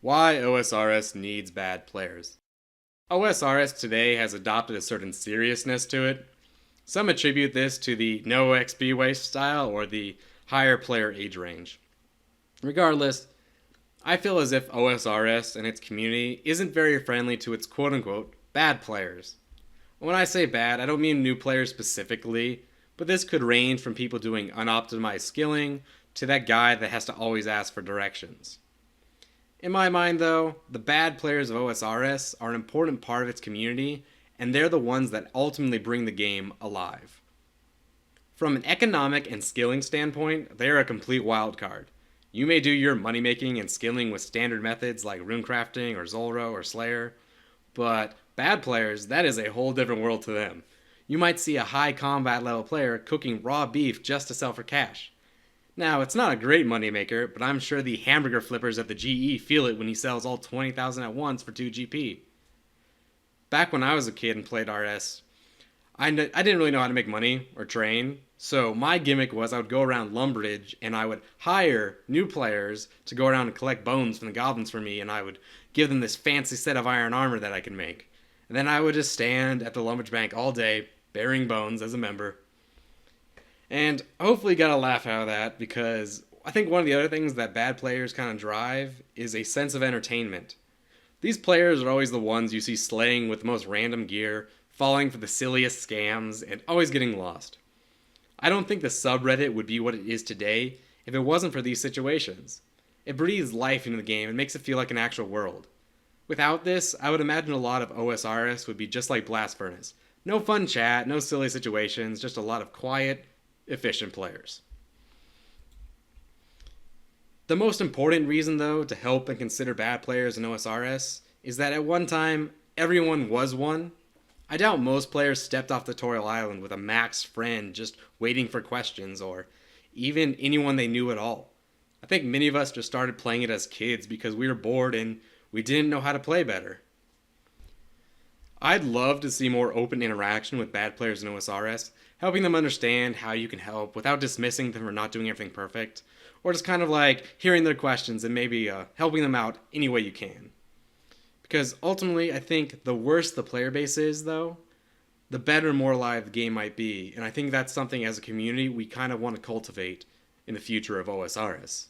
Why OSRS needs bad players. OSRS today has adopted a certain seriousness to it. Some attribute this to the no XP waste style or the higher player age range. Regardless, I feel as if OSRS and its community isn't very friendly to its quote unquote bad players. When I say bad, I don't mean new players specifically, but this could range from people doing unoptimized skilling to that guy that has to always ask for directions. In my mind, though, the bad players of OSRS are an important part of its community, and they're the ones that ultimately bring the game alive. From an economic and skilling standpoint, they are a complete wild card. You may do your money making and skilling with standard methods like runecrafting or Zolro or Slayer, but bad players, that is a whole different world to them. You might see a high combat level player cooking raw beef just to sell for cash. Now, it's not a great moneymaker, but I'm sure the hamburger flippers at the GE feel it when he sells all 20,000 at once for 2 GP. Back when I was a kid and played RS, I didn't really know how to make money or train, so my gimmick was I would go around Lumbridge and I would hire new players to go around and collect bones from the goblins for me, and I would give them this fancy set of iron armor that I could make. And then I would just stand at the Lumbridge Bank all day, bearing bones as a member. And hopefully got a laugh out of that, because I think one of the other things that bad players kind of drive is a sense of entertainment. These players are always the ones you see slaying with the most random gear, falling for the silliest scams, and always getting lost. I don't think the subreddit would be what it is today if it wasn't for these situations. It breathes life into the game and makes it feel like an actual world. Without this, I would imagine a lot of OSRS would be just like Blast Furnace. No fun chat, no silly situations, just a lot of quiet, efficient players. The most important reason, though, to help and consider bad players in OSRS is that at one time, everyone was one. I doubt most players stepped off Tutorial Island with a max friend just waiting for questions, or even anyone they knew at all. I think many of us just started playing it as kids because we were bored and we didn't know how to play better. I'd love to see more open interaction with bad players in OSRS, helping them understand how you can help without dismissing them for not doing everything perfect, or just kind of like hearing their questions and maybe helping them out any way you can. Because ultimately, I think the worse the player base is, though, the better, more alive the game might be, and I think that's something as a community we kind of want to cultivate in the future of OSRS.